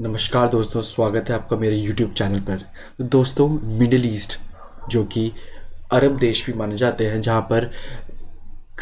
नमस्कार दोस्तों, स्वागत है आपका मेरे YouTube चैनल पर। तो दोस्तों, मिडिल ईस्ट जो कि अरब देश भी माने जाते हैं, जहाँ पर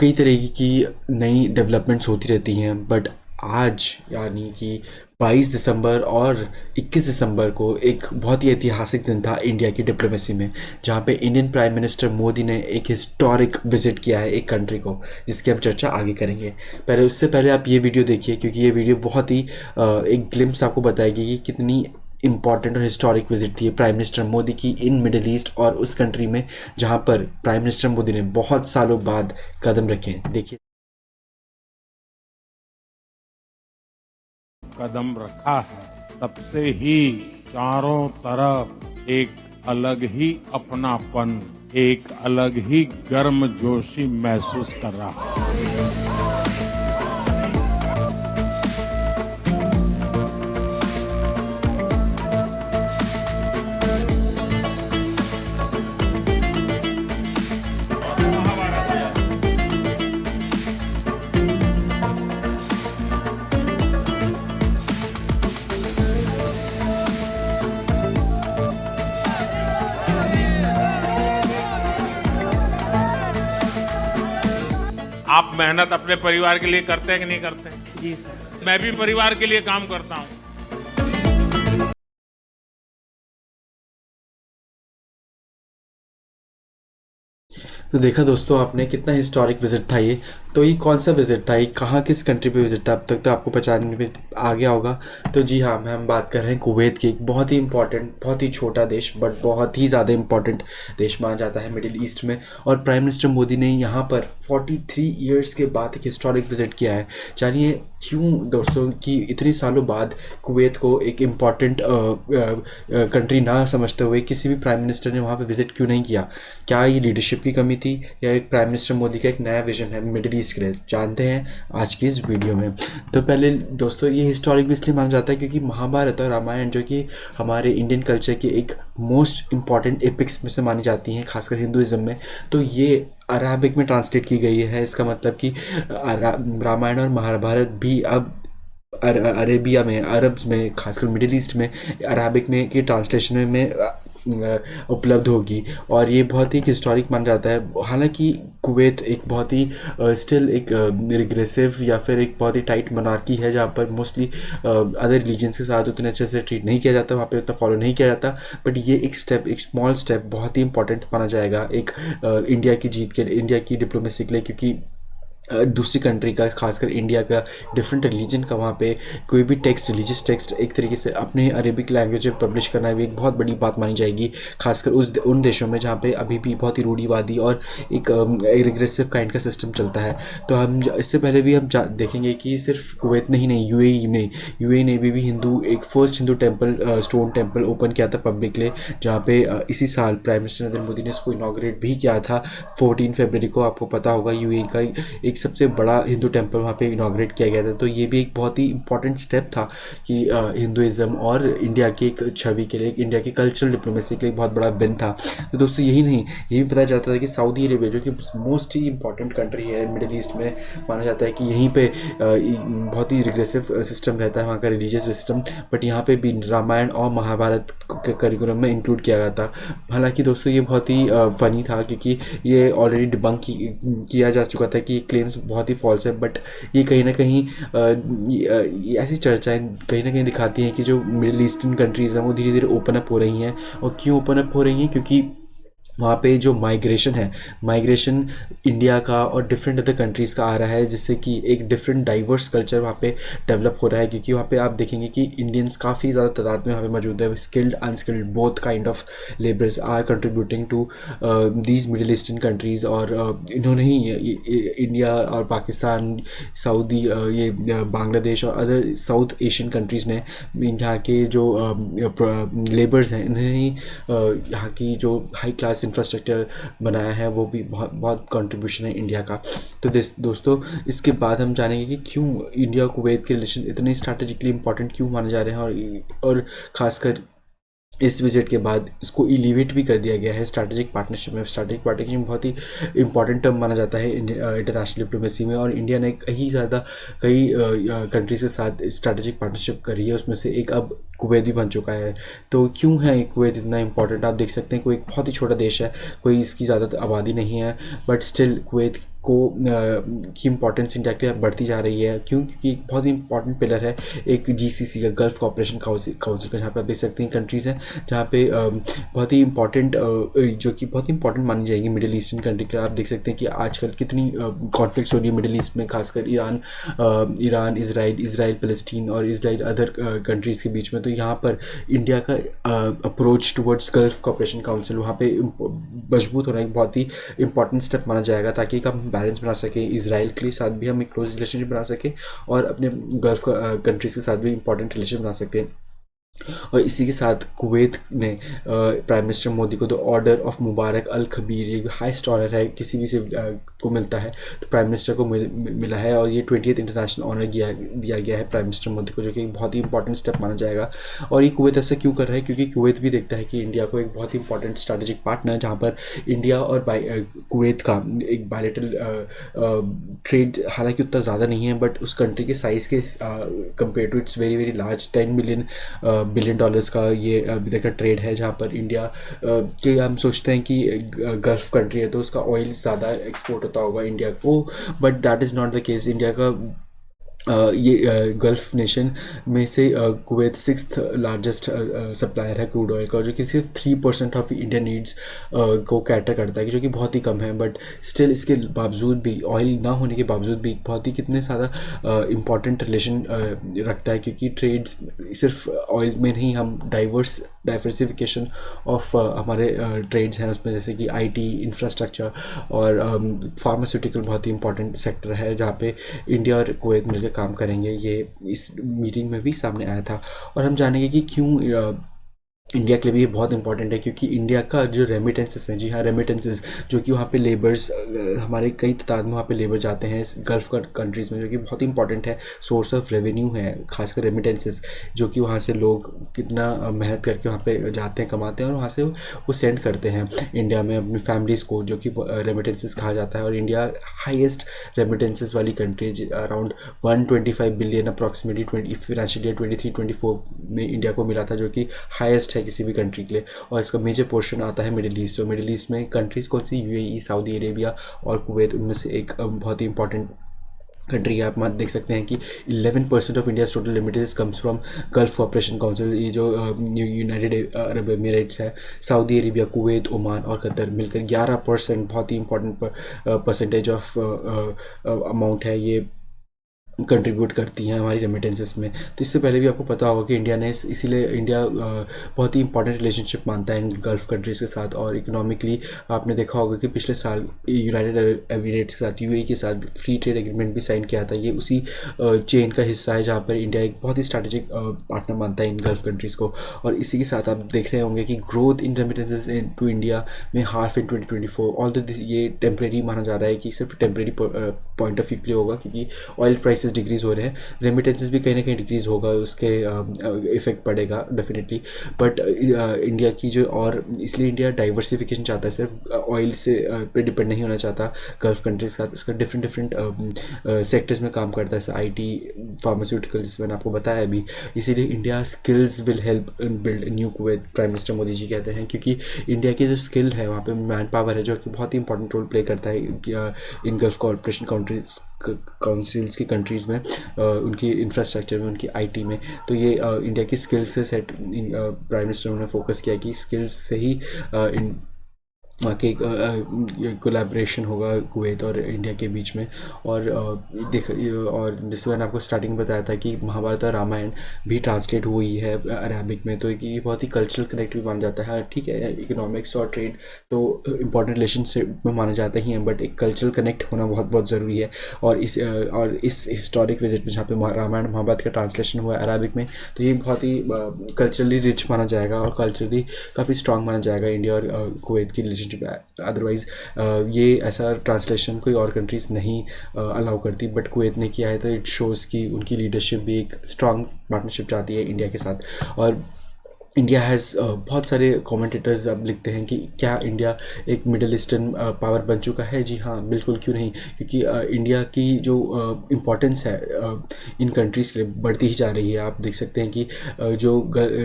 कई तरह की नई डेवलपमेंट्स होती रहती हैं, बट आज यानी कि 22 दिसंबर और 21 दिसंबर को एक बहुत ही ऐतिहासिक दिन था इंडिया की डिप्लोमेसी में, जहाँ पे इंडियन प्राइम मिनिस्टर मोदी ने एक हिस्टोरिक विजिट किया है एक कंट्री को, जिसकी हम चर्चा आगे करेंगे। पहले उससे पहले आप ये वीडियो देखिए, क्योंकि ये वीडियो बहुत ही एक ग्लिम्स आपको बताएगी कि कितनी इंपॉर्टेंट और हिस्टोरिक विजिट थी प्राइम मिनिस्टर मोदी की इन मिडिल ईस्ट और उस कंट्री में जहाँ पर प्राइम मिनिस्टर मोदी ने बहुत सालों बाद कदम रखे। देखिए, कदम रखा है, तब से ही चारों तरफ एक अलग ही अपनापन, एक अलग ही गर्मजोशी महसूस कर रहा है। आप मेहनत अपने परिवार के लिए करते हैं कि नहीं करते? जी सर। मैं भी परिवार के लिए काम करता हूं। तो देखा दोस्तों आपने, कितना हिस्टोरिक विजिट था ये। तो ये कौन सा विजिट था, ये कहाँ किस कंट्री पे विजिट था, अब तक तो आपको पहचानने में आ गया होगा। तो जी हाँ, हम बात कर रहे हैं कुवैत की, एक बहुत ही इंपॉर्टेंट, बहुत ही छोटा देश बट बहुत ही ज़्यादा इंपॉर्टेंट देश माना जाता है मिडिल ईस्ट में। और प्राइम मिनिस्टर मोदी ने यहाँ पर 43 ईयर्स के बाद एक हिस्टोरिक विजिट किया है। जानिए क्यों दोस्तों, कि इतने सालों बाद कुवैत को एक इम्पॉर्टेंट कंट्री ना समझते हुए किसी भी प्राइम मिनिस्टर ने वहाँ पे विजिट क्यों नहीं किया। क्या ये लीडरशिप की कमी थी या एक प्राइम मिनिस्टर मोदी का एक नया विजन है मिडिल ईस्ट के लिए, जानते हैं आज की इस वीडियो में। तो पहले दोस्तों, ये हिस्टोरिक भी इसलिए माना जाता है क्योंकि महाभारत और रामायण जो कि हमारे इंडियन कल्चर की एक मोस्ट इंपॉर्टेंट एपिक्स में से मानी जाती हैं, खासकर हिंदुइज्म में। तो ये अराबिक में ट्रांसलेट की गई है। इसका मतलब कि रामायण और महाभारत भी अब अरेबिया में, अरब्स में, खासकर मिडिल ईस्ट में अराबिक में की ट्रांसलेशन में उपलब्ध होगी। और ये बहुत ही हिस्टोरिक माना जाता है। हालांकि कुवैत एक बहुत ही स्टिल एक रिग्रेसिव या फिर एक बहुत ही टाइट मोनार्की है, जहाँ पर मोस्टली अदर रिलीजन्स के साथ उतने अच्छे से ट्रीट नहीं किया जाता, वहाँ पे उतना फॉलो नहीं किया जाता। बट ये एक स्टेप, एक स्मॉल स्टेप बहुत ही इंपॉर्टेंट माना जाएगा एक इंडिया की जीत के, इंडिया की डिप्लोमेसी के लिए, क्योंकि दूसरी कंट्री का, खासकर इंडिया का डिफरेंट रिलीजन का वहाँ पे कोई भी टेक्स्ट, रिलीजियस टेक्स्ट एक तरीके से अपने अरेबिक लैंग्वेज में पब्लिश करना भी एक बहुत बड़ी बात मानी जाएगी, खासकर उन देशों में जहाँ पे अभी भी बहुत ही रूढ़िवादी और एक रिग्रेसिव काइंड का सिस्टम चलता है। तो हम इससे पहले भी हम देखेंगे कि सिर्फ कुवैत नहीं, यूएई ने भी हिंदू, एक first Hindu temple, stone temple open किया था पब्लिकली, जहाँ पे इसी साल प्राइम मिनिस्टर नरेंद्र मोदी ने इसको इनॉग्रेट भी किया था 14 फरवरी को। आपको पता होगा यूएई का एक सबसे बड़ा हिंदू टेम्पल वहाँ पे इनॉग्रेट किया गया था। तो ये भी एक बहुत ही इंपॉर्टेंट स्टेप था कि हिंदुइज्म और इंडिया की एक छवि के लिए, इंडिया की कल्चरल डिप्लोमेसी के लिए एक बहुत बड़ा विन था। तो दोस्तों यही नहीं, ये भी पता चलता था कि सऊदी अरेबिया जो कि मोस्ट ही इंपॉर्टेंट कंट्री है मिडिल ईस्ट में, माना जाता है कि यहीं पे बहुत ही रिग्रेसिव सिस्टम रहता है वहाँ का रिलीजियस सिस्टम, बट यहाँ पे भी रामायण और महाभारत के करिकुलम में इंक्लूड किया गया था। हालांकि दोस्तों ये बहुत ही फनी था, क्योंकि ये ऑलरेडी डिबंक किया जा चुका था कि ये क्लेम्स बहुत ही फॉल्स है। बट ये कहीं ना कहीं ऐसी चर्चाएं कहीं ना कहीं दिखाती हैं कि जो मिडिल ईस्टर्न कंट्रीज़ हैं वो धीरे धीरे ओपन अप हो रही हैं। और क्यों ओपन अप हो रही हैं? क्योंकि वहाँ पे जो माइग्रेशन इंडिया का और डिफरेंट अदर कंट्रीज़ का आ रहा है, जिससे कि एक डिफरेंट डाइवर्स कल्चर वहाँ पे डेवलप हो रहा है। क्योंकि वहाँ पे आप देखेंगे कि इंडियंस काफ़ी ज़्यादा तादाद में वहाँ पे मौजूद है। Skilled unskilled both kind of labours are contributing to these middle eastern countries. और इन्होंने ही इंडिया और पाकिस्तान, सऊदी, ये बांग्लादेश और अदर साउथ एशियन कंट्रीज़ ने यहाँ के जो लेबर्स हैं, इन्हें ही यहाँ की जो हाई क्लास इंफ्रास्ट्रक्चर बनाया है, वो भी बहुत बहुत कंट्रीब्यूशन है इंडिया का। तो दोस्तों, इसके बाद हम जानेंगे कि क्यों इंडिया और कुवैत के रिलेशन इतने स्ट्रैटेजिकली इंपॉर्टेंट क्यों माने जा रहे हैं, और ख़ासकर इस विजिट के बाद इसको एलिवेट भी कर दिया गया है स्ट्रैटेजिक पार्टनरशिप में। स्ट्रैटेजिक पार्टनरशिप बहुत ही इंपॉर्टेंट टर्म माना जाता है इंटरनेशनल डिप्लोमेसी में, और इंडिया ने कई कंट्रीज़ के साथ स्ट्रैटेजिक पार्टनरशिप करी है। उसमें से एक अब कुवैत भी बन चुका है। तो क्यों है कुवैत इतना इंपॉर्टेंट? आप देख सकते हैं कोई एक बहुत ही छोटा देश है, कोई इसकी ज़्यादा आबादी नहीं है, बट स्टिल कुवैत को की इम्पोर्टेंस इंडिया के लिए बढ़ती जा रही है। क्यों? क्योंकि एक बहुत ही इंपॉर्टेंट पिलर है एक जीसीसी का, गल्फ कॉपरेशन काउंसिल का, जहाँ पे आप देख सकते हैं कंट्रीज़ हैं जहाँ पे बहुत ही इंपॉर्टेंट जो कि बहुत ही इंपॉर्टेंट मानी जाएगी मिडिल ईस्टर्न कंट्री के। आप देख सकते हैं कि आजकल कितनी कॉन्फ्लिक्ट्स हो रही है मिडिल ईस्ट में, खासकर ईरान इसराइल पैलेस्टीन और इसराइल अदर कंट्रीज़ के बीच में। तो यहाँ पर इंडिया का approach towards Gulf Cooperation Council वहाँ पे मजबूत होना एक बहुत ही इंपॉर्टेंट स्टेप माना जाएगा, ताकि एक हम बैलेंस बना सकें, इसराइल के साथ भी हम एक क्लोज रिलेशनशिप बना सकें और अपने गल्फ कंट्रीज़ के साथ भी इंपॉर्टेंट रिलेशन बना सकते हैं। और इसी के साथ कुवैत ने प्राइम मिनिस्टर मोदी को द ऑर्डर ऑफ मुबारक अल खबीर, ये हाईएस्ट ऑनर है किसी भी से को मिलता है, तो प्राइम मिनिस्टर को मिला है। और ये 20th इंटरनेशनल ऑनर दिया गया है प्राइम मिनिस्टर मोदी को, जो कि एक बहुत ही इंपॉर्टेंट स्टेप माना जाएगा। और ये कुवैत ऐसा क्यों कर रहा है? क्योंकि कुवैत भी देखता है कि इंडिया को एक बहुत ही इंपॉर्टेंट स्ट्रैटेजिक पार्टनर है, जहाँ पर इंडिया और कुवैत का एक बायलैटरल ट्रेड हालांकि उतना ज़्यादा नहीं है, बट उस कंट्री के साइज़ के compare to its very very large, $10 billion का ये अभी तक का ट्रेड है, जहाँ पर इंडिया के हम सोचते हैं कि गल्फ कंट्री है तो उसका ऑयल ज़्यादा एक्सपोर्ट होता होगा इंडिया को, but that is not the case. India का ये गल्फ नेशन में से कुवैत 6th लार्जेस्ट सप्लायर है क्रूड ऑयल का, जो कि सिर्फ 3% ऑफ इंडियन नीड्स को कैटर करता है, जो कि बहुत ही कम है। बट स्टिल इसके बावजूद भी, ऑयल ना होने के बावजूद भी बहुत ही कितने ज़्यादा इंपॉर्टेंट रिलेशन रखता है, क्योंकि ट्रेड्स सिर्फ ऑयल में नहीं, हम डाइवर्सिफिकेशन ऑफ हमारे ट्रेड्स हैं उसमें, जैसे कि आईटी, इंफ्रास्ट्रक्चर और फार्मास्यूटिकल बहुत ही इंपॉर्टेंट सेक्टर है, जहाँ पे इंडिया और कुवैत मिलकर काम करेंगे। ये इस मीटिंग में भी सामने आया था। और हम जानेंगे कि क्यों इंडिया के लिए भी ये बहुत इंपॉर्टेंट है, क्योंकि इंडिया का जो रेमिटेंसेस हैं, जी हाँ रेमिटेंसेस, जो कि वहाँ पे लेबर्स हमारे कई तादाद में वहाँ पे लेबर जाते हैं गल्फ कंट्रीज़ में, जो कि बहुत इंपॉर्टेंट है, सोर्स ऑफ रेवेन्यू है, खासकर रेमिटेंसेस, जो कि वहाँ से लोग कितना मेहनत करके वहाँ पे जाते हैं, कमाते हैं और वहाँ से वो सेंड करते हैं इंडिया में अपनी फैमिलीज़ को, जो कि रेमिटेंसेस कहा जाता है। और इंडिया हाइएस्ट रेमिटेंसेस वाली country, around 125 billion approximately financial year 23-24 में इंडिया को मिला था, जो कि हाइएस्ट किसी भी कंट्री के लिए। और इसका मेजर पोर्शन आता है मिडिल ईस्ट। और मिडिल ईस्ट में कंट्रीज़ कौन सी? यूएई, सऊदी अरेबिया और कुवैत, उनमें से एक बहुत ही इंपॉर्टेंट कंट्री है। आप देख सकते हैं कि 11% of India's total remittance comes from Gulf Cooperation Council. ये जो यूनाइटेड अरब एमिरेट्स है, सऊदी अरेबिया, कुवैत, ओमान और कतर मिलकर 11% बहुत ही इंपॉर्टेंट परसेंटेज ऑफ अमाउंट है, ये कंट्रीब्यूट करती हैं हमारी रेमिटेंसेस में। तो इससे पहले भी आपको पता होगा कि इंडिया ने इसीलिए इंडिया बहुत ही इंपॉर्टेंट रिलेशनशिप मानता है इन गल्फ कंट्रीज़ के साथ। और इकोनॉमिकली आपने देखा होगा कि पिछले साल यूनाइटेड एमिरेट्स के साथ, यूएई के साथ फ्री ट्रेड एग्रीमेंट भी साइन किया था। ये उसी चेन का हिस्सा है जहाँ पर इंडिया एक बहुत ही स्ट्रैटेजिक पार्टनर मानता है इन गल्फ कंट्रीज़ को। और इसी के साथ आप देख रहे होंगे कि growth in remittances to India में हाफ इन 2024, ऑल्दो ये टेम्प्रेरी माना जा रहा है कि सिर्फ टेम्प्रेरी पॉइंट ऑफ व्यू के लिए होगा, क्योंकि ऑयल प्राइसेस डिक्रीज हो रहे हैं, रेमिटेंसेस भी कहीं ना कहीं डिक्रीज होगा, उसके इफेक्ट पड़ेगा डेफिनेटली। बट इंडिया की जो, और इसलिए इंडिया डाइवर्सिफिकेशन चाहता है, सिर्फ ऑयल से पे डिपेंड नहीं होना चाहता गल्फ कंट्रीज के साथ। उसका डिफरेंट सेक्टर्स में काम करता है, जैसे आईटी, फार्मास्यूटिकल, जिस मैंने आपको बताया अभी। इसीलिए India skills will help in build new Kuwait, prime minister Modi ji कहते हैं, क्योंकि इंडिया की जो स्किल है वहाँ पे मैन पावर है, जो कि बहुत ही इंपॉर्टेंट रोल प्ले करता है इन गल्फ कॉर्पोरेशन काउंसिल्स की कंट्रीज़ में, उनकी इंफ्रास्ट्रक्चर में, उनकी आईटी में। तो ये इंडिया की स्किल्स से सेट प्राइम मिनिस्टर ने फोकस किया कि स्किल्स से ही इन वहाँ के कोलैबोरेशन होगा कुवैत और इंडिया के बीच में। और और जैसे मैंने आपको स्टार्टिंग में बताया था कि महाभारत और रामायण भी ट्रांसलेट हुई है अरबिक में, तो ये बहुत ही कल्चरल कनेक्ट भी माना जाता है। ठीक है, इकोनॉमिक्स और ट्रेड तो इंपॉर्टेंट रिलेशनशिप में माने जाते ही हैं, बट एक कल्चरल कनेक्ट होना बहुत बहुत ज़रूरी है। और इस हिस्टोरिक विजिट में जहाँ पे रामायण महाभारत का ट्रांसलेशन हुआ है अरबिक में, तो ये बहुत ही कल्चरली रिच माना जाएगा और कल्चरली काफ़ी स्ट्रॉन्ग माना जाएगा इंडिया और कुवैत की रिलेशन। अदरवाइज ये ऐसा ट्रांसलेशन कोई और कंट्रीज नहीं अलाउ करती, बट कुवैत ने किया है, तो इट शोज़ कि उनकी लीडरशिप भी एक स्ट्रॉन्ग पार्टनरशिप चाहती है इंडिया के साथ। और इंडिया हैज़ बहुत सारे कमेंटेटर्स अब लिखते हैं कि क्या इंडिया एक मिडल ईस्टर्न पावर बन चुका है। जी हाँ, बिल्कुल, क्यों नहीं, क्योंकि इंडिया की जो इम्पोर्टेंस है इन कंट्रीज़ के लिए बढ़ती ही जा रही है। आप देख सकते हैं कि जो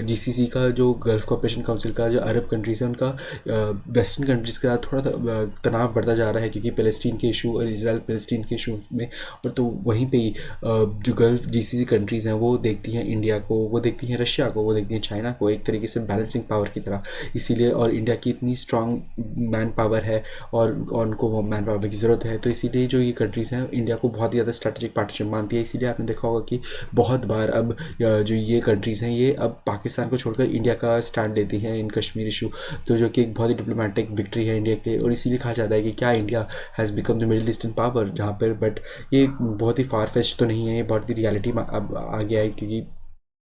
जीसीसी का, जो गल्फ कॉपरेशन काउंसिल का, जो अरब कंट्रीज़ है, उनका वेस्टर्न कंट्रीज़ के साथ थोड़ा तनाव बढ़ता जा रहा है, क्योंकि फ़लस्तीन के इशू और इसराइल फ़लस्तीन के इशू में। और तो वहीं पे ही जो गल्फ जीसीसी कंट्रीज़ हैं वो देखती हैं इंडिया को, वो देखती हैं रशिया को, वो देखती हैं चाइना को एक तरीके से बैलेंसिंग पावर की तरह। इसीलिए, और इंडिया की इतनी स्ट्रॉन्ग मैन पावर है और उनको वो मैन पावर की ज़रूरत है, तो इसीलिए जो ये कंट्रीज़ हैं इंडिया को बहुत ही ज़्यादा स्ट्रैटेजिक पार्टनरशिप मानती है। इसीलिए आपने देखा होगा कि बहुत बार अब जो ये कंट्रीज़ हैं ये अब पाकिस्तान को छोड़कर इंडिया का स्टैंड लेती हैं इन कश्मीर इशू, तो जो कि एक बहुत ही डिप्लोमेटिक विक्ट्री है इंडिया के लिए। और इसीलिए कहा जाता है कि क्या India has become the middle eastern power, जहाँ पर, बट ये बहुत ही फार फेच तो नहीं है, ये बहुत ही रियलिटी अब आ गया है, क्योंकि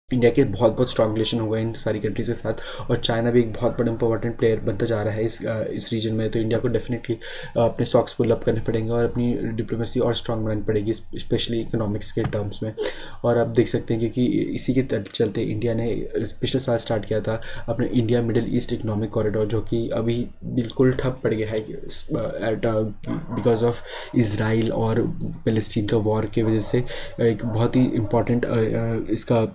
इंडिया के बहुत बहुत स्ट्रॉन्ग रिलेशन होगा इन सारी कंट्रीज के साथ। और चाइना भी एक बहुत बड़ा इंपॉर्टेंट प्लेयर बनता जा रहा है इस रीजन में। तो इंडिया को डेफिनेटली अपने सॉक्स पुल अप करने पड़ेंगे और अपनी डिप्लोमेसी और स्ट्रॉन्ग बनानी पड़ेगी, स्पेशली इकोनॉमिक्स के टर्म्स में। और आप देख सकते हैं क्योंकि इसी के चलते इंडिया ने पिछले साल स्टार्ट किया था अपने India middle east economic corridor, जो कि अभी बिल्कुल ठप पड़ गया है एट बिकॉज ऑफ इसराइल और फ़लस्तीन का वॉर की वजह से। एक बहुत ही इम्पॉर्टेंट इसका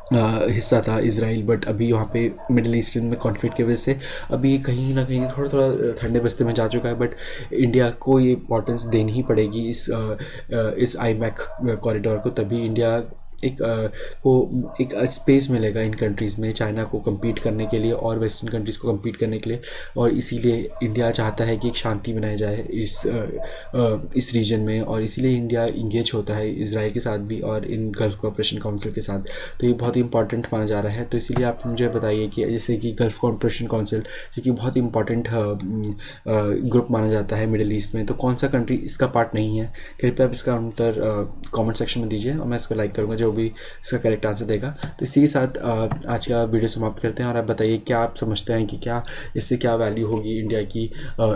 हिस्सा था इसराइल, बट अभी वहाँ पे मिडिल ईस्टर्न में कॉन्फ्लिक्ट की वजह से अभी कहीं ना कहीं थोड़ा थोड़ा ठंडे बस्ते में जा चुका है। बट इंडिया को ये इम्पोर्टेंस देनी ही पड़ेगी इस आईमैक कॉरिडोर को, तभी इंडिया एक को एक स्पेस मिलेगा इन कंट्रीज़ में चाइना को compete करने के लिए और वेस्टर्न कंट्रीज़ को compete करने के लिए। और इसीलिए इंडिया चाहता है कि एक शांति बनाई जाए इस रीजन में, और इसीलिए इंडिया इंगेज होता है इसराइल के साथ भी और इन गल्फ कॉपरेशन काउंसिल के साथ। तो ये बहुत ही इंपॉर्टेंट माना जा रहा है। तो इसीलिए आप मुझे बताइए कि जैसे कि गल्फ कॉपरेशन काउंसिल, जो कि बहुत ही इंपॉर्टेंट ग्रुप माना जाता है मिडिल ईस्ट में, तो कौन सा कंट्री इसका पार्ट नहीं है? कृपया आप इसका आंसर कमेंट सेक्शन में दीजिए और मैं इसको लाइक करूँगा जो भी इसका करेक्ट आंसर देगा। तो इसी के साथ आज का वीडियो समाप्त करते हैं। और आप बताइए क्या आप समझते हैं कि क्या इससे क्या वैल्यू होगी इंडिया की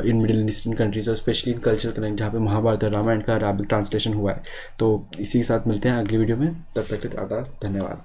इन मिडिल ईस्टर्न कंट्रीज और स्पेशली इन कल्चर कनेक्ट, जहाँ पे महाभारत और रामायण का अरबिक ट्रांसलेशन हुआ है। तो इसी के साथ मिलते हैं अगली वीडियो में, तब तक के लिए धन्यवाद।